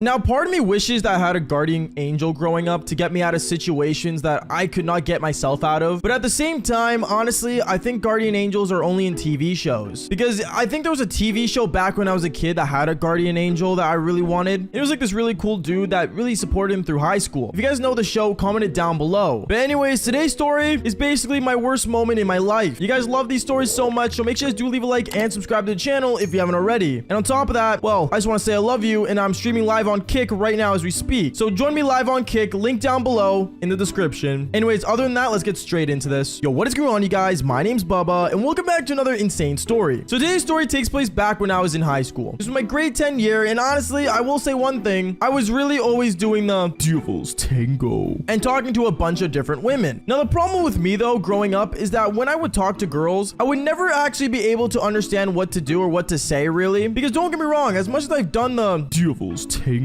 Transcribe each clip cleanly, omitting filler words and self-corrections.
Now, part of me wishes that I had a guardian angel growing up to get me out of situations that I could not get myself out of. But at the same time, honestly, I think guardian angels are only in TV shows. Because I think there was a TV show back when I was a kid that had a guardian angel that I really wanted. It was like this really cool dude that really supported him through high school. If you guys know the show, comment it down below. But anyways, today's story is basically my worst moment in my life. You guys love these stories so much, so make sure you do leave a like and subscribe to the channel if you haven't already. And on top of that, well, I just want to say I love you, and I'm streaming live on Kick right now as we speak. So join me live on Kick, link down below in the description. Anyways, other than that, let's get straight into this. Yo, what is going on, you guys? My name's Bubba, and welcome back to another insane story. So today's story takes place back when I was in high school. This was my grade 10 year, and honestly, I will say one thing. I was really always doing the devil's tango and talking to a bunch of different women. Now, the problem with me, though, growing up is that when I would talk to girls, I would never actually be able to understand what to do or what to say, really. Because don't get me wrong, as much as I've done the devil's tango,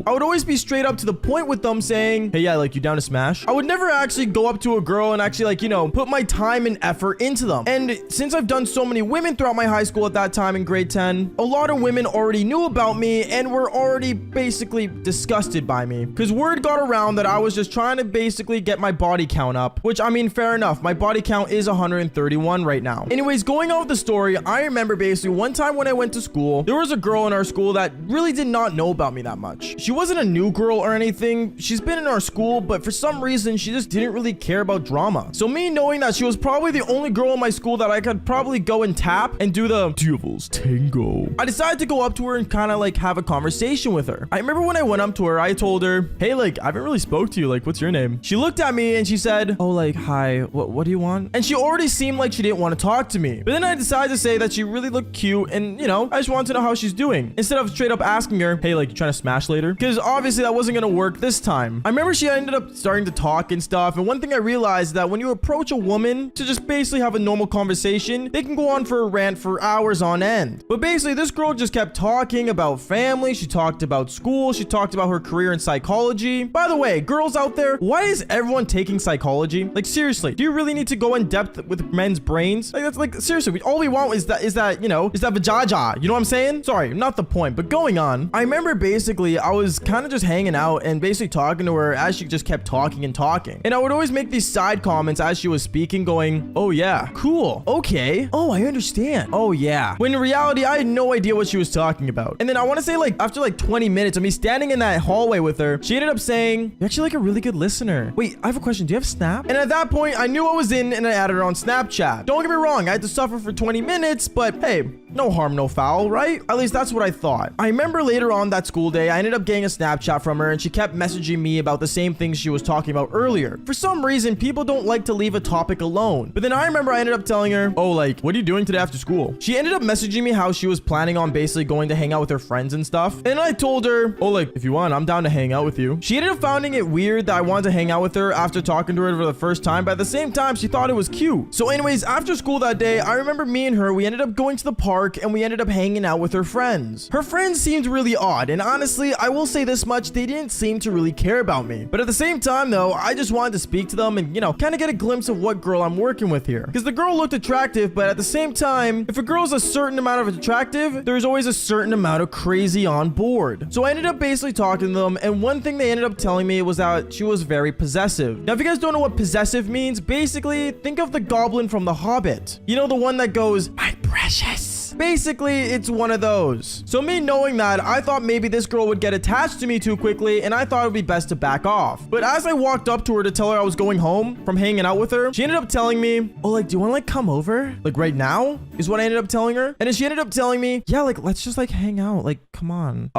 I would always be straight up to the point with them saying, hey, yeah, like, you down to smash? I would never actually go up to a girl and actually, like, you know, put my time and effort into them. And since I've done so many women throughout my high school at that time in grade 10, a lot of women already knew about me and were already basically disgusted by me. Because word got around that I was just trying to basically get my body count up, which, I mean, fair enough. My body count is 131 right now. Anyways, going on with the story, I remember basically one time when I went to school, there was a girl in our school that really did not know about me that much. She wasn't a new girl or anything. She's been in our school, but for some reason, she just didn't really care about drama. So me knowing that she was probably the only girl in my school that I could probably go and tap and do the devil's tango, I decided to go up to her and kind of like have a conversation with her. I remember when I went up to her, I told her, hey, like, I haven't really spoke to you. Like, what's your name? She looked at me and she said, oh, like, hi, what do you want? And she already seemed like she didn't want to talk to me. But then I decided to say that she really looked cute and, you know, I just wanted to know how she's doing. Instead of straight up asking her, hey, like, you trying to smash later? Because obviously that wasn't going to work this time. I remember she ended up starting to talk and stuff. And one thing I realized is that when you approach a woman to just basically have a normal conversation, they can go on for a rant for hours on end. But basically this girl just kept talking about family. She talked about school. She talked about her career in psychology. By the way, girls out there, why is everyone taking psychology? Like, seriously, do you really need to go in depth with men's brains? Like, that's like, seriously, all we want is that vajaja. You know what I'm saying? Sorry, not the point, but going on. I remember basically I was kind of just hanging out and basically talking to her as she just kept talking and talking. And I would always make these side comments as she was speaking going, oh yeah, cool. Okay. Oh, I understand. Oh yeah. When in reality, I had no idea what she was talking about. And then I want to say like after like 20 minutes of me standing in that hallway with her, she ended up saying, you're actually like a really good listener. Wait, I have a question. Do you have Snap? And at that point, I knew I was in and I added her on Snapchat. Don't get me wrong. I had to suffer for 20 minutes, but hey, no harm, no foul, right? At least that's what I thought. I remember later on that school day, I ended up getting a Snapchat from her and she kept messaging me about the same things she was talking about earlier. For some reason, people don't like to leave a topic alone. But then I remember I ended up telling her, oh, like, what are you doing today after school? She ended up messaging me how she was planning on basically going to hang out with her friends and stuff. And I told her, oh, like, if you want, I'm down to hang out with you. She ended up finding it weird that I wanted to hang out with her after talking to her for the first time, but at the same time, she thought it was cute. So anyways, after school that day, I remember me and her, we ended up going to the park and we ended up hanging out with her friends. Her friends seemed really odd, and honestly, I will say this much, they didn't seem to really care about me. But at the same time, though, I just wanted to speak to them and, you know, kind of get a glimpse of what girl I'm working with here. Because the girl looked attractive, but at the same time, if a girl's a certain amount of attractive, there's always a certain amount of crazy on board. So I ended up basically talking to them, and one thing they ended up telling me was that she was very possessive. Now, if you guys don't know what possessive means, basically, think of the goblin from The Hobbit. You know, the one that goes, my precious. Basically, it's one of those. So me knowing that, I thought maybe this girl would get attached to me too quickly, and I thought it would be best to back off. But as I walked up to her to tell her I was going home from hanging out with her, she ended up telling me, oh, like, do you want to like come over? Like right now? Is what I ended up telling her. And then she ended up telling me, yeah, like, let's just like hang out. Like, come on.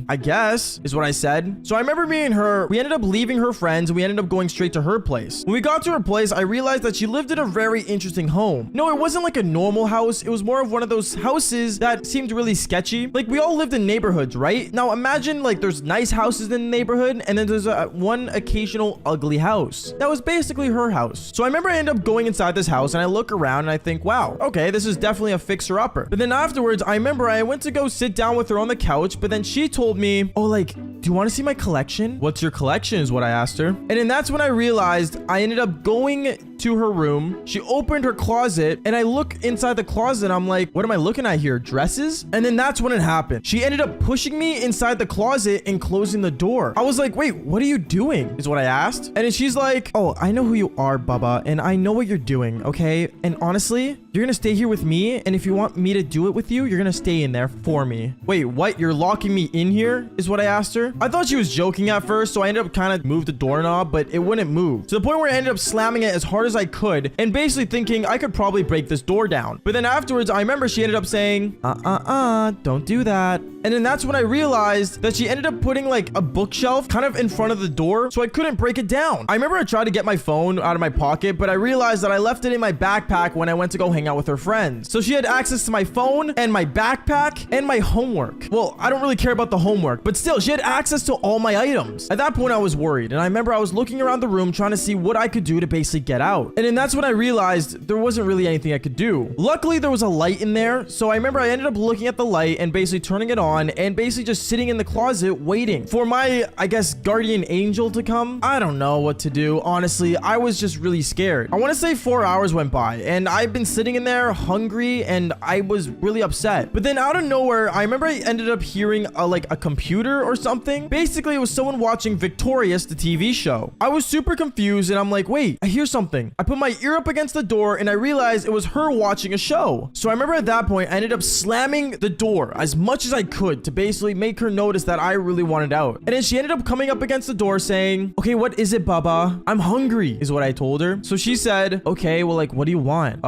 I guess is what I said. So I remember me and her, we ended up leaving her friends and we ended up going straight to her place. When we got to her place, I realized that she lived in a very interesting home. No, it wasn't like a normal house. It was more of one of those houses that seemed really sketchy. Like, we all lived in neighborhoods, right? Now imagine like there's nice houses in the neighborhood and then there's one occasional ugly house. That was basically her house. So I remember I ended up going inside this house and I look around and I think, wow, okay, this is definitely a fixer-upper. But then afterwards, I remember I went to go sit down with her on the couch, but then she told me, oh, like, do you want to see my collection? What's your collection is what I asked her. And then that's when I realized I ended up going into her room. She opened her closet, and I look inside the closet. I'm like, what am I looking at here? Dresses? And then that's when it happened. She ended up pushing me inside the closet and closing the door. I was like, wait, what are you doing? Is what I asked. And then she's like, oh, I know who you are, Bubba, and I know what you're doing, okay? And honestly, you're gonna stay here with me, and if you want me to do it with you, you're gonna stay in there for me. Wait, what? You're locking me in here? Is what I asked her. I thought she was joking at first, so I ended up kind of moved the doorknob, but it wouldn't move. To the point where I ended up slamming it as hard as I could, and basically thinking I could probably break this door down. But then afterwards, I remember she ended up saying, don't do that. And then that's when I realized that she ended up putting like a bookshelf kind of in front of the door, so I couldn't break it down. I remember I tried to get my phone out of my pocket, but I realized that I left it in my backpack when I went to go hang out with her friends. So she had access to my phone and my backpack and my homework. Well, I don't really care about the homework, but still, she had access to all my items. At that point, I was worried, and I remember I was looking around the room trying to see what I could do to basically get out. And then that's when I realized there wasn't really anything I could do. Luckily, there was a light in there, so I remember I ended up looking at the light and basically turning it on and basically just sitting in the closet waiting for my, I guess, guardian angel to come. I don't know what to do. Honestly, I was just really scared. I want to say 4 hours went by, and I've been sitting in there hungry, and I was really upset. But then out of nowhere, I remember I ended up hearing like a computer or something. Basically, it was someone watching Victorious, the TV show. I was super confused, and I'm like, wait, I hear something. I put my ear up against the door, and I realized it was her watching a show. So I remember at that point, I ended up slamming the door as much as I could to basically make her notice that I really wanted out. And then she ended up coming up against the door saying, okay, what is it, Bubba? I'm hungry, is what I told her. So she said, okay, well, like, what do you want?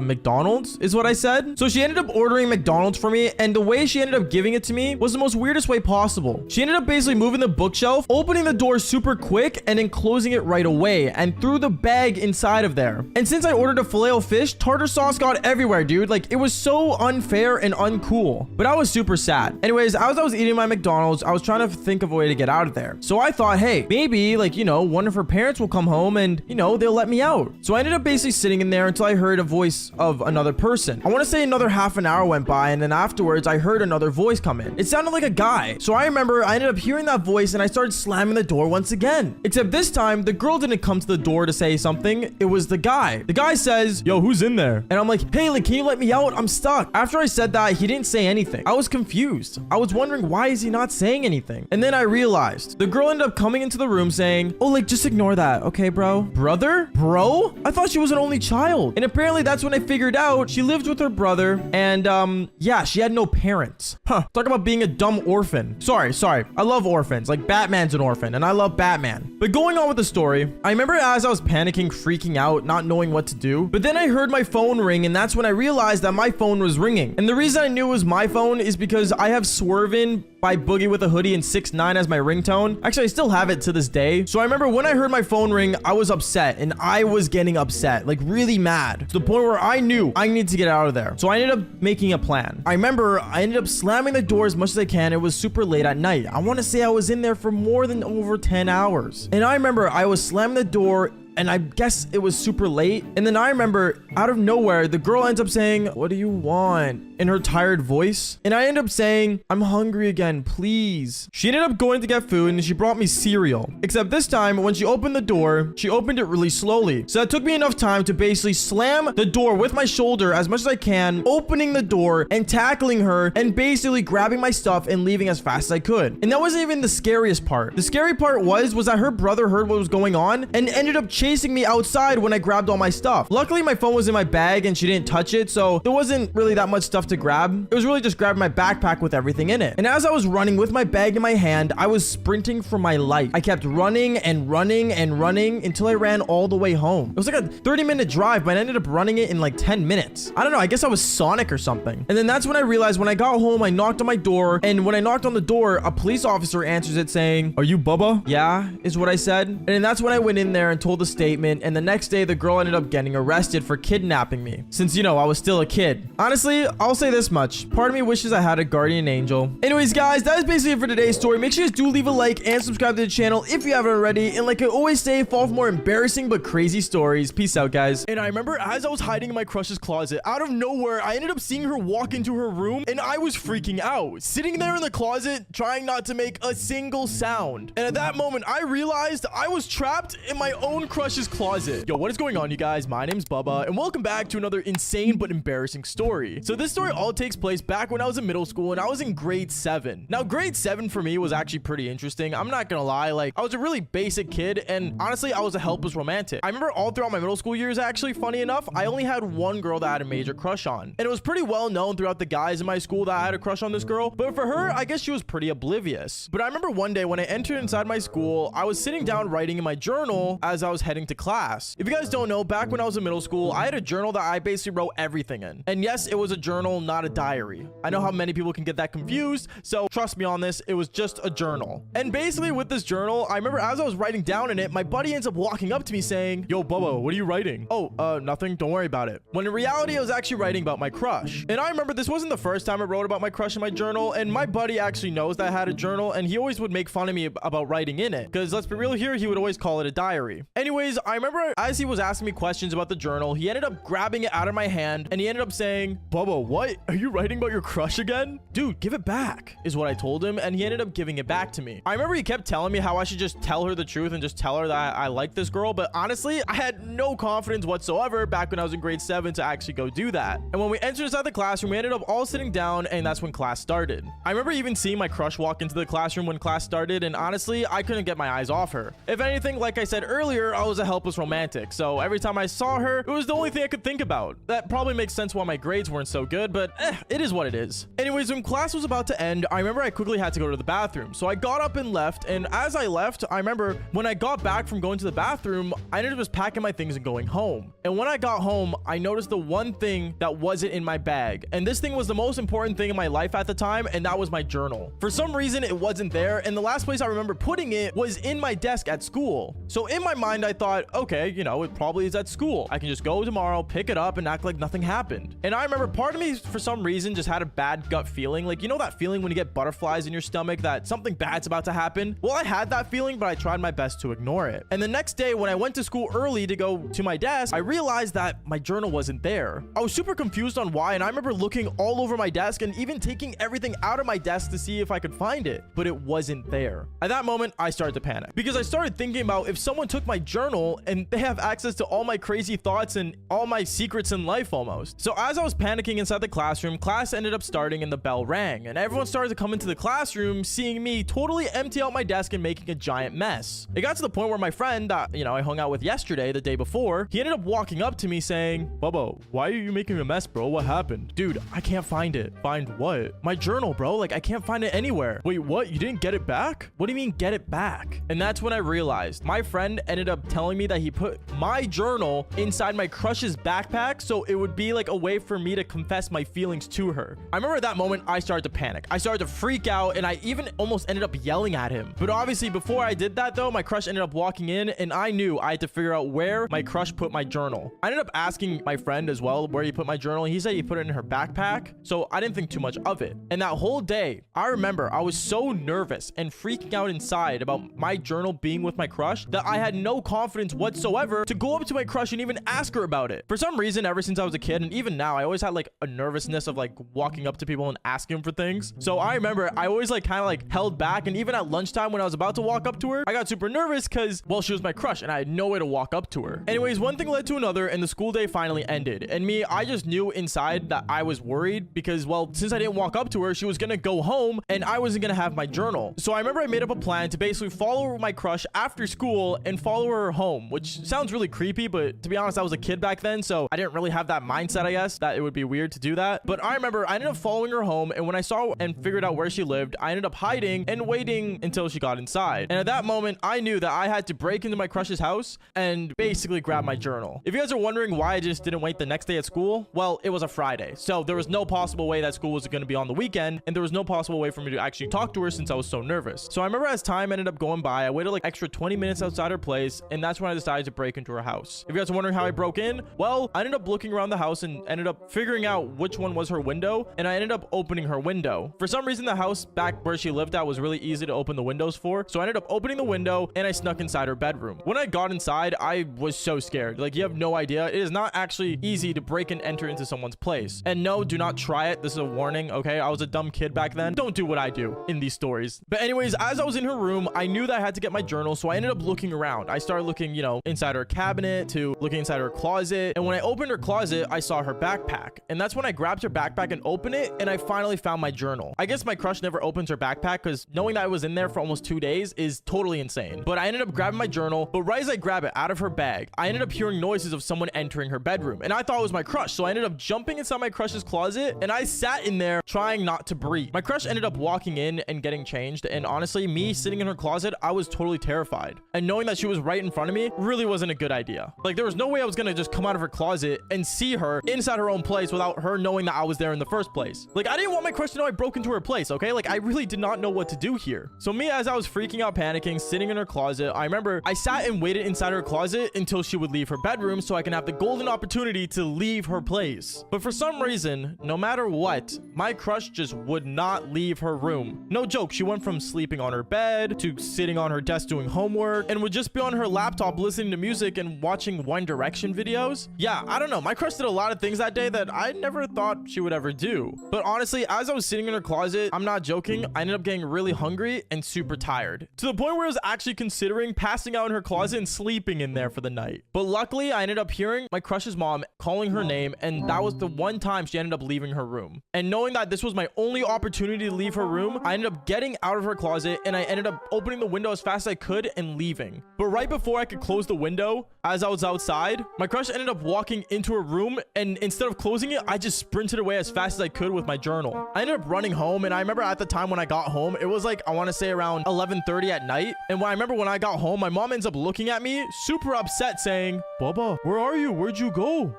McDonald's is what I said. So she ended up ordering McDonald's for me, and the way she ended up giving it to me was the most weirdest way possible. She ended up basically moving the bookshelf, opening the door super quick, and then closing it right away, and threw the bag inside of there. And since I ordered a filet-o-fish, tartar sauce got everywhere, dude. Like, it was so unfair and uncool. But I was super sad. Anyways, as I was eating my McDonald's, I was trying to think of a way to get out of there. So I thought, hey, maybe, like, you know, one of her parents will come home and, you know, they'll let me out. So I ended up basically sitting in there until I heard a voice of another person. I want to say another half an hour went by, and then afterwards, I heard another voice come in. It sounded like a guy. So I remember I ended up hearing that voice, and I started slamming the door once again. Except this time, the girl didn't come to the door to say something. It was the guy. The guy says, yo, who's in there? And I'm like, hey, like, can you let me out? I'm stuck. After I said that, he didn't say anything. I was confused. I was wondering, why is he not saying anything? And then I realized the girl ended up coming into the room saying, oh, like, just ignore that. Okay, bro. Brother? Bro? I thought she was an only child. And apparently that's when I figured out she lived with her brother. And, yeah, she had no parents. Huh. Talk about being a dumb orphan. Sorry. I love orphans. Like, Batman's an orphan, and I love Batman. But going on with the story, I remember as I was panicking, freaking out, not knowing what to do. But then I heard my phone ring, and that's when I realized that my phone was ringing. And the reason I knew it was my phone is because I have Swervin' by Boogie with a Hoodie and 6ix9ine as my ringtone. Actually, I still have it to this day. So I remember when I heard my phone ring, I was upset, and I was getting upset, like really mad, to the point where I knew I needed to get out of there. So I ended up making a plan. I remember I ended up slamming the door as much as I can. It was super late at night. I want to say I was in there for more than over 10 hours. And I remember I was slamming the door, and I guess it was super late. And then I remember out of nowhere, the girl ends up saying, what do you want? In her tired voice. And I end up saying, I'm hungry again, please. She ended up going to get food, and she brought me cereal. Except this time, when she opened the door, she opened it really slowly. So that took me enough time to basically slam the door with my shoulder as much as I can, opening the door and tackling her and basically grabbing my stuff and leaving as fast as I could. And that wasn't even the scariest part. The scary part was that her brother heard what was going on and ended up chasing me outside when I grabbed all my stuff. Luckily, my phone was in my bag and she didn't touch it, so there wasn't really that much stuff to grab. It was really just grabbing my backpack with everything in it. And as I was running with my bag in my hand, I was sprinting for my life. I kept running and running and running until I ran all the way home. It was like a 30-minute drive, but I ended up running it in like 10 minutes. I don't know. I guess I was Sonic or something. And then that's when I realized when I got home, I knocked on my door. And when I knocked on the door, a police officer answers it saying, are you Bubba? Yeah, is what I said. And then that's when I went in there and told the statement. And the next day, the girl ended up getting arrested for kidnapping me. Since, you know, I was still a kid. Honestly, I'll say this much. Part of me wishes I had a guardian angel. Anyways, guys, that is basically it for today's story. Make sure you guys do leave a like and subscribe to the channel if you haven't already. And like I always say, follow for more embarrassing but crazy stories. Peace out, guys. And I remember as I was hiding in my crush's closet, out of nowhere, I ended up seeing her walk into her room, and I was freaking out. Sitting there in the closet, trying not to make a single sound. And at that moment, I realized I was trapped in my own crush crush's closet. Yo, what is going on, you guys? My name's Bubba, and welcome back to another insane but embarrassing story. So this story all takes place back when I was in middle school and I was in grade 7. Now, grade 7 for me was actually pretty interesting. I'm not gonna lie, like, I was a really basic kid, and honestly, I was a helpless romantic. I remember all throughout my middle school years, actually, funny enough, I only had one girl that I had a major crush on. And it was pretty well known throughout the guys in my school that I had a crush on this girl. But for her, I guess she was pretty oblivious. But I remember one day when I entered inside my school, I was sitting down writing in my journal as I was heading to class. If you guys don't know, back when I was in middle school, I had a journal that I basically wrote everything in. And yes, it was a journal, not a diary. I know how many people can get that confused, so trust me on this, it was just a journal. And basically with this journal, I remember as I was writing down in it, my buddy ends up walking up to me saying, "Yo, Bubba, what are you writing?" "Oh, nothing, don't worry about it." When in reality, I was actually writing about my crush. And I remember this wasn't the first time I wrote about my crush in my journal, and my buddy actually knows that I had a journal, and he always would make fun of me about writing in it. Because let's be real here, he would always call it a diary. Anyways, I remember as he was asking me questions about the journal, he ended up grabbing it out of my hand, and he ended up saying, "Bubba, what? Are you writing about your crush again?" "Dude, give it back," is what I told him, and he ended up giving it back to me. I remember he kept telling me how I should just tell her the truth and just tell her that I like this girl, but honestly, I had no confidence whatsoever back when I was in grade 7 to actually go do that. And when we entered inside the classroom, we ended up all sitting down, and that's when class started. I remember even seeing my crush walk into the classroom when class started, and honestly, I couldn't get my eyes off her. If anything, like I said earlier, I was a helpless romantic, so every time I saw her, it was the only thing I could think about. That probably makes sense why my grades weren't so good, but it is what it is. Anyways, when class was about to end, I remember I quickly had to go to the bathroom, so I got up and left, and as I left, I remember when I got back from going to the bathroom, I ended up just packing my things and going home. And when I got home, I noticed the one thing that wasn't in my bag, and this thing was the most important thing in my life at the time, and that was my journal. For some reason, it wasn't there, and the last place I remember putting it was in my desk at school. So in my mind, I thought, okay, you know, it probably is at school. I can just go tomorrow, pick it up, and act like nothing happened. And I remember part of me, for some reason, just had a bad gut feeling. Like, you know that feeling when you get butterflies in your stomach that something bad's about to happen? Well, I had that feeling, but I tried my best to ignore it. And the next day, when I went to school early to go to my desk, I realized that my journal wasn't there. I was super confused on why, and I remember looking all over my desk and even taking everything out of my desk to see if I could find it, but it wasn't there. At that moment, I started to panic because I started thinking about if someone took my journal and they have access to all my crazy thoughts and all my secrets in life almost. So as I was panicking inside the classroom, class ended up starting and the bell rang, and everyone started to come into the classroom, seeing me totally empty out my desk and making a giant mess. It got to the point where my friend that, you know, I hung out with yesterday, the day before, he ended up walking up to me saying, "Bubba, why are you making a mess, bro? What happened?" "Dude, I can't find it." "Find what?" "My journal, bro. Like, I can't find it anywhere." "Wait, what? You didn't get it back?" "What do you mean get it back?" And that's when I realized my friend ended up telling me that he put my journal inside my crush's backpack, so it would be like a way for me to confess my feelings to her. I remember at that moment, I started to panic. I started to freak out, and I even almost ended up yelling at him. But obviously, before I did that, though, my crush ended up walking in, and I knew I had to figure out where my crush put my journal. I ended up asking my friend as well where he put my journal, and he said he put it in her backpack, so I didn't think too much of it. And that whole day, I remember I was so nervous and freaking out inside about my journal being with my crush that I had no confidence whatsoever to go up to my crush and even ask her about it. For some reason, ever since I was a kid, and even now, I always had like a nervousness of like walking up to people and asking them for things. So I remember I always like kind of like held back, and even at lunchtime when I was about to walk up to her, I got super nervous because, well, she was my crush and I had no way to walk up to her. Anyways, one thing led to another, and the school day finally ended. And me, I just knew inside that I was worried because, well, since I didn't walk up to her, she was gonna go home and I wasn't gonna have my journal. So I remember I made up a plan to basically follow my crush after school and follow her home, which sounds really creepy, but to be honest, I was a kid back then, so I didn't really have that mindset, I guess, that it would be weird to do that. But I remember I ended up following her home, and when I saw and figured out where she lived, I ended up hiding and waiting until she got inside. And at that moment, I knew that I had to break into my crush's house and basically grab my journal. If you guys are wondering why I just didn't wait the next day at school, well, it was a Friday, so there was no possible way that school was going to be on the weekend, and there was no possible way for me to actually talk to her since I was so nervous. So I remember as time ended up going by, I waited like extra 20 minutes outside her place, and that's when I decided to break into her house. If you guys are wondering how I broke in, well, I ended up looking around the house and ended up figuring out which one was her window, and I ended up opening her window. For some reason, the house back where she lived at was really easy to open the windows for, so I ended up opening the window and I snuck inside her bedroom. When I got inside, I was so scared. Like, you have no idea. It is not actually easy to break and enter into someone's place. And no, do not try it. This is a warning, okay? I was a dumb kid back then. Don't do what I do in these stories. But anyways, as I was in her room, I knew that I had to get my journal, so I ended up looking around. I started looking, you know, inside her cabinet to looking inside her closet. And when I opened her closet, I saw her backpack. And that's when I grabbed her backpack and opened it, and I finally found my journal. I guess my crush never opens her backpack because knowing that I was in there for almost 2 days is totally insane. But I ended up grabbing my journal, but right as I grab it out of her bag, I ended up hearing noises of someone entering her bedroom. And I thought it was my crush, so I ended up jumping inside my crush's closet, and I sat in there trying not to breathe. My crush ended up walking in and getting changed, and honestly, me sitting in her closet, I was totally terrified. And knowing that she was right in front of me really wasn't a good idea. Like, there was no way I was gonna just come out of her closet and see her inside her own place without her knowing that I was there in the first place. Like, I didn't want my crush to know I broke into her place, okay? Like, I really did not know what to do here. So me, as I was freaking out, panicking, sitting in her closet, I remember I sat and waited inside her closet until she would leave her bedroom so I can have the golden opportunity to leave her place. But for some reason, no matter what, my crush just would not leave her room. No joke, she went from sleeping on her bed to sitting on her desk doing homework and would just be on her laptop listening to music and watching One Direction videos. Yeah, I don't know. My crush did a lot of things that day that I never thought she would ever do. But honestly, as I was sitting in her closet, I'm not joking, I ended up getting really hungry and super tired, to the point where I was actually considering passing out in her closet and sleeping in there for the night. But luckily, I ended up hearing my crush's mom calling her name, and that was the one time she ended up leaving her room. And knowing that this was my only opportunity to leave her room, I ended up getting out of her closet, and I ended up opening the window as fast as I could and leaving. But right before I could close the window, as I was outside, my crush ended up walking into her room, and instead of closing it, I just sprinted away as fast as I could with my journal. I ended up running home, and I remember at the time when I got home, it was like, I want to say around 11:30 at night. And I remember when I got home, my mom ends up looking at me super upset saying, "Baba, where are you? Where'd you go?"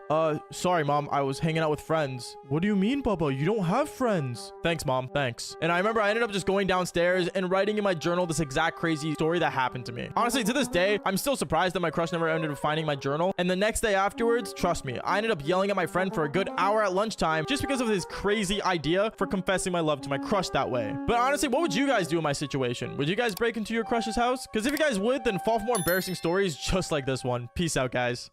Sorry, Mom. I was hanging out with friends." "What do you mean, Baba? You don't have friends." "Thanks, Mom. Thanks." And I remember I ended up just going downstairs and writing in my journal this exact crazy story that happened to me. Honestly, to this day, I'm still surprised that my crush never ended up finding my journal. And the next day afterwards, trust me, I ended up yelling at my friend for a good hour at lunchtime just because of his crazy idea for confessing my love to my crush that way. But honestly, what would you guys do in my situation? Would you guys break into your crush's house? Because if you guys would, then fall for more embarrassing stories just like this one. Peace out, guys.